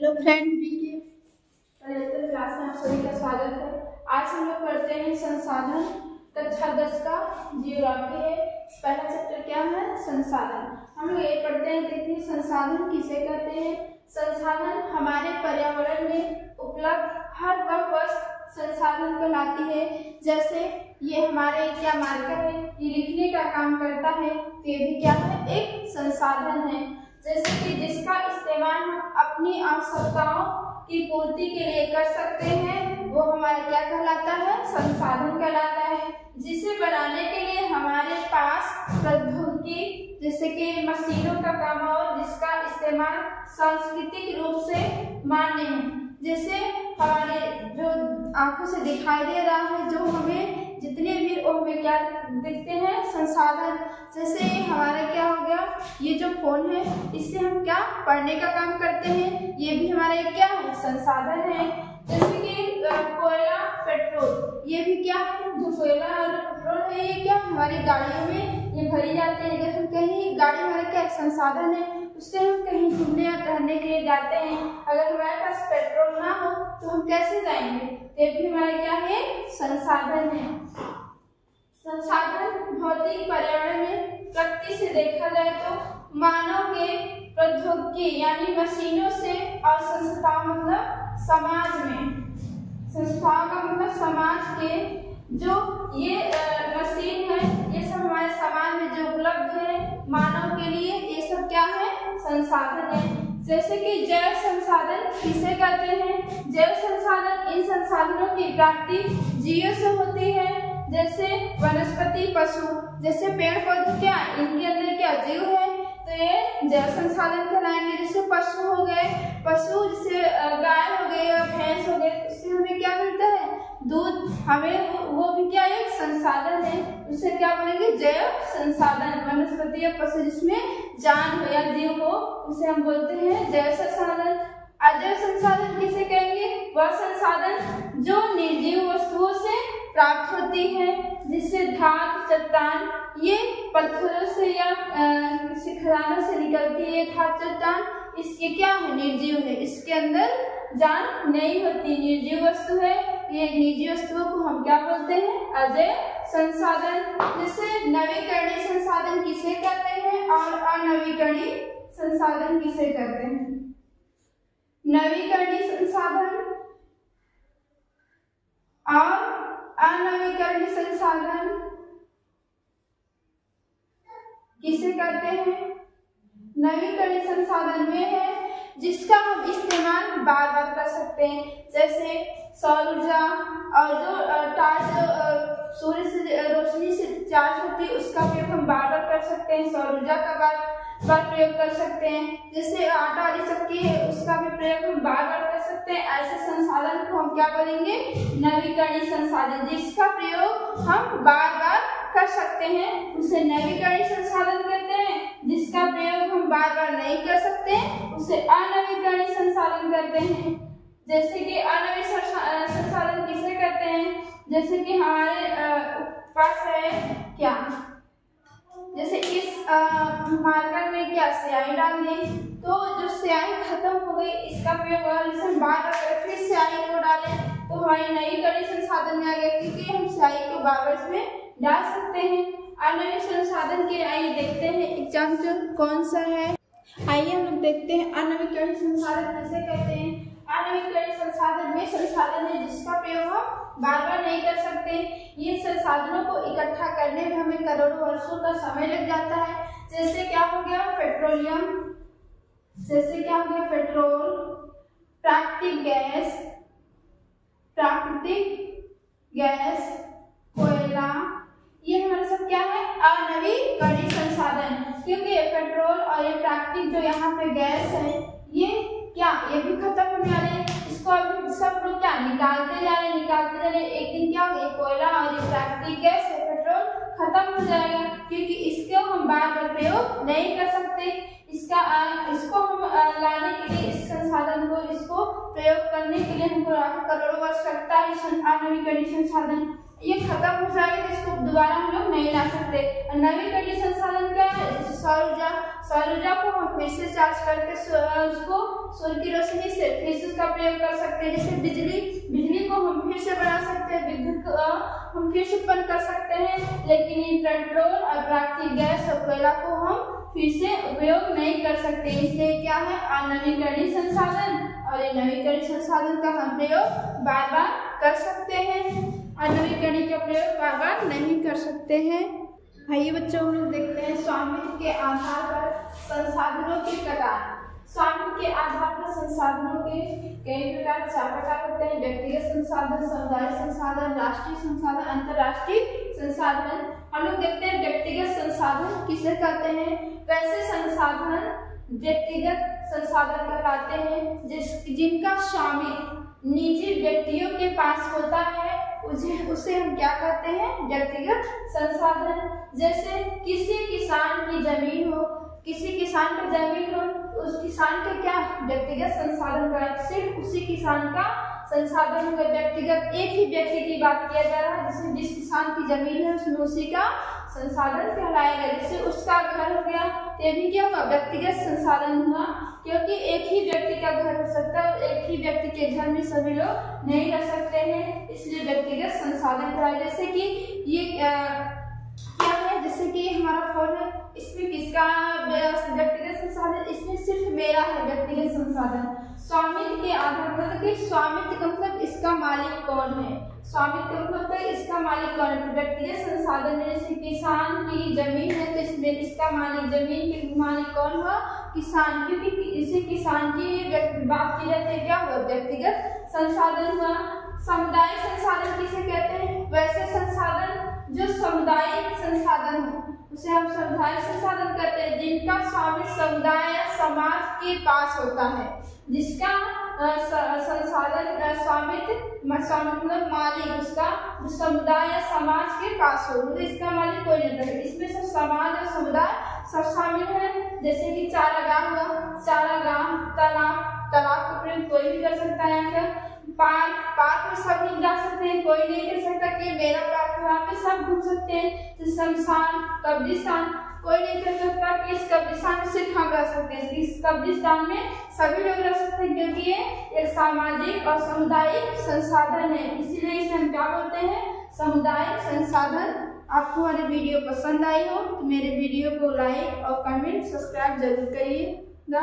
Hello friend, B के पचहत्तर class में आप सभी का स्वागत है। आज हम लोग पढ़ते हैं संसाधन, कक्षा 10 का जियोग्राफी है। पहला चैप्टर क्या है? संसाधन। हम लोग ये पढ़ते हैं, देखिए संसाधन किसे कहते हैं। संसाधन हमारे पर्यावरण में उपलब्ध हर वह वस्तु संसाधन कहलाती है। जैसे ये हमारे क्या मार्कर है, ये लिखने का काम करता है, तो ये भी क्या है? एक संसाधन है। जैसे कि जिसका इस्तेमाल हम अपनी आवश्यकताओं की पूर्ति के लिए कर सकते हैं, वो हमारा क्या कहलाता है? संसाधन कहलाता है। जिसे बनाने के लिए हमारे पास प्रौद्योगिकी जैसे कि मशीनों का काम और जिसका इस्तेमाल सांस्कृतिक रूप से मान्य है। जैसे हमारे जो आंखों से दिखाई दे रहा है, जो हमें जितने भी वो हमें क्या दिखते हैं? संसाधन। जैसे हमारा क्या हो गया, ये जो फोन है, इससे हम क्या पढ़ने का काम करते हैं, ये भी हमारा एक क्या है? संसाधन है। जैसे कि कोयला, पेट्रोल, ये भी क्या है? जो कोयला और पेट्रोल है, ये क्या हमारी गाड़ियों में ये भरी जाते हैं। अगर हम कहीं गाड़ी, हमारा क्या एक संसाधन है, उससे हम कहीं घूमने या टहलने के लिए जाते हैं। अगर हमारे पास पेट्रोल ना हो तो हम कैसे जाएंगे? ये भी हमारा क्या है? संसाधन है। संसाधन भौतिक पर्यावरण में प्रकृति से देखा जाए तो मानव के प्रौद्योगिकी यानी मशीनों से और संस्थाओं मतलब समाज में, संस्थाओं का मतलब समाज के जो ये मशीन है, ये सब हमारे समाज में जो उपलब्ध है मानव के लिए, ये सब क्या है? संसाधन है। जैसे कि जैव संसाधन किसे कहते हैं? जैव संसाधन इन संसाधनों की प्राप्ति जीवों से होती है। जैसे वनस्पति, पशु, जैसे पेड़ पौधे, क्या इनके अंदर क्या जीव है, तो ये जैव संसाधन कहलाएंगे। जैसे पशु हो गए, पशु जैसे गाय हो गई या भैंस हो गए, उससे हमें क्या मिलता है? दूध। हमें वो भी क्या एक संसाधन है, उसे क्या बोलेंगे? जैव संसाधन। वनस्पति या पशु जिसमें जान हो या जीव हो, उसे हम बोलते हैं जैव संसाधन। अजैव संसाधन किसे कहेंगे? वह संसाधन जो निर्जीव वस्तुओं से प्राप्त होती है, जिससे धातु, चट्टान, ये पत्थरों से या किसी खदानों से निकलती है। धातु, चट्टान इसके क्या है? निर्जीव है, इसके अंदर जान नहीं होती, निर्जीव वस्तु है। ये निर्जीव वस्तुओं को हम क्या बोलते हैं? अजैव संसाधन। जैसे नवीकरणीय संसाधन किसे कहते हैं और अनवीकरणीय संसाधन किसे कहते हैं? नवीकरणीय संसाधन और अनवीकरणीय संसाधन किसे कहते हैं? नवीकरणीय संसाधन में है जिसका हम इस्तेमाल बार बार कर सकते हैं। जैसे सौर ऊर्जा और जो टॉर्च सूर्य से रोशनी से चार्ज होती है, उसका प्रयोग हम बार बार कर सकते हैं। सौर ऊर्जा का बार प्रयोग कर सकते हैं। जैसे आटा वाली चक्की है, उसका भी प्रयोग हम बार बार कर सकते हैं। ऐसे संसाधन को हम क्या बोलेंगे? नवीकरणीय संसाधन। जिसका प्रयोग हम बार बार कर सकते हैं उसे नवीकरणीय संसाधन कहते हैं। जिसका प्रयोग हम बार बार नहीं कर सकते उसे अनवीकरणीय संसाधन कहते हैं। जैसे कि अनवीकरणीय संसाधन किसे कहते हैं? जैसे कि हमारे पास है क्या, जैसे इस मार्कर में क्या स्याही डाल दें, तो जो स्याही खत्म हो गई, इसका प्रयोग हम बार बार करें, फिर स्याही को डालें, तो हमारी नवीकरणीय संसाधन में आ गया, क्योंकि हम स्याही को बार बार इसमें डाल सकते हैं। अनवीकरणीय संसाधन के आइए देखते हैं एग्जाम्पल कौन सा है। आइए हम लोग देखते हैं अनवीकरणीय संसाधन किसे कहते हैं। अनवीकरणीय संसाधन में संसाधन है जिसका प्रयोग हम बार बार नहीं कर सकते। ये संसाधनों को इकट्ठा करने में हमें करोड़ों वर्षों का समय लग जाता है। जैसे क्या हो गया? पेट्रोलियम, जैसे क्या हो गया? पेट्रोल, प्राकृतिक गैस, कोयला, ये हमारा सब क्या है? अनवीकरणीय संसाधन। क्योंकि ये पेट्रोल और ये प्राकृतिक जो यहाँ पे गैस है, ये क्या, ये भी खत्म होने वाले हैं। इसको अभी सब लोग क्या निकालते जा रहे हैं। एक दिन क्या होगा? कोयला और ये प्राकृतिक गैस है, पेट्रोल खत्म हो जाएगा, क्योंकि इसको हम बार बार प्रयोग नहीं कर सकते। इसको हम लाने के लिए, इस संसाधन को, इसको प्रयोग करने के लिए हमको करोड़ों वर्ष लगता है। अनवीकरणीय संसाधन ये खत्म हो जाएगा, तो इसको दोबारा हम लोग नहीं ला सकते। नवीकरणीय संसाधन क्या है? जैसे सौर ऊर्जा, सौर ऊर्जा को हम फिर से चार्ज करके उसको सूर्य की रोशनी से फिर से उसका प्रयोग कर सकते हैं। जैसे बिजली को हम फिर से बना सकते हैं, विद्युत को हम फिर से उत्पन्न कर सकते हैं, लेकिन इन पेट्रोल और प्राकृतिक गैस और कोयला को हम फिर से उपयोग नहीं कर सकते। इसलिए क्या है, अनवीकरणीय संसाधन, और ये नवीकरणीय संसाधन का हम प्रयोग बार बार कर सकते हैं, अनवीकरणीय का प्रयोग बार बार नहीं कर सकते हैं। आइए बच्चों, हम लोग देखते हैं स्वामित्व के आधार पर संसाधनों के प्रकार। स्वामित्व के आधार पर संसाधनों के कई प्रकार, 4 प्रकार होते हैं: व्यक्तिगत संसाधन, समुदाय संसाधन, राष्ट्रीय संसाधन, अंतर्राष्ट्रीय संसाधन। हम लोग देखते हैं व्यक्तिगत संसाधन किसे कहते हैं। वैसे संसाधन व्यक्तिगत संसाधन कहलाते हैं जिनका स्वामित्व निजी व्यक्तियों के पास होता है, उसे हम क्या कहते हैं, व्यक्तिगत संसाधन। जैसे किसी किसान की जमीन हो, किसी किसान की जमीन हो, उस किसान के क्या व्यक्तिगत संसाधन का, सिर्फ उसी किसान का संसाधन होगा, व्यक्तिगत एक ही व्यक्ति की बात किया जा रहा है। जैसे जिस किसान की जमीन है उसमें उसी का संसाधन कहलाएगा। जैसे उसका घर हो गया, ये भी क्या होगा, व्यक्तिगत संसाधन हुआ, क्योंकि एक ही व्यक्ति का घर हो सकता है और एक ही व्यक्ति के घर में सभी लोग नहीं रह सकते हैं, इसलिए व्यक्तिगत संसाधन कहलाएगा। जैसे कि ये क्या है, जैसे कि हमारा फोन है, इसमें किसका व्यक्तिगत संसाधन, इसमें सिर्फ मेरा है व्यक्तिगत संसाधन। स्वामित्व के आधार पर, कि स्वामित्व का मतलब इसका मालिक कौन है, स्वामित्व का मतलब इसका मालिक कौन है। व्यक्तिगत संसाधन जैसे किसान की जमीन है तो इसमें इसका मालिक, जमीन के मालिक कौन हुआ, किसान, क्योंकि इसी किसान की बात की जाती है, क्या हुआ, व्यक्तिगत संसाधन हुआ। सामुदायिक संसाधन किसे कहते हैं, वैसे संसाधन जो सामुदायिक संसाधन हो उसे हम सामुदायिक संसाधन कहते हैं, जिनका स्वामित्व समुदाय या समाज के पास होता है, जिसका संसाधन स्वामित्व मतलब मालिक उसका समुदाय या समाज के पास हो, मतलब इसका मालिक कोई नहीं रहता। इसमें सब समाज और समुदाय सब शामिल है। जैसे कि चारागाह हुआ, चारागाह, तालाब का प्रयोग कोई भी कर सकता है। यहाँ पार्क में सब लोग जा सकते हैं, कोई नहीं कर सकता कि मेरा पार्क है, वहाँ पे सब घूम सकते हैं। शमशान, कब्रिस्तान, कोई नहीं कर सकता कि इस कब्रिस्तान में सिर्फ हम रह सकते हैं, इस कब्रिस्तान में सभी लोग रह सकते हैं, क्योंकि ये एक सामाजिक और सामुदायिक संसाधन है, इसीलिए इसे हम क्या बोलते हैं, सामुदायिक संसाधन। आपको हमारी वीडियो पसंद आई हो तो मेरे वीडियो को लाइक और कमेंट सब्सक्राइब जरूर करिएगा।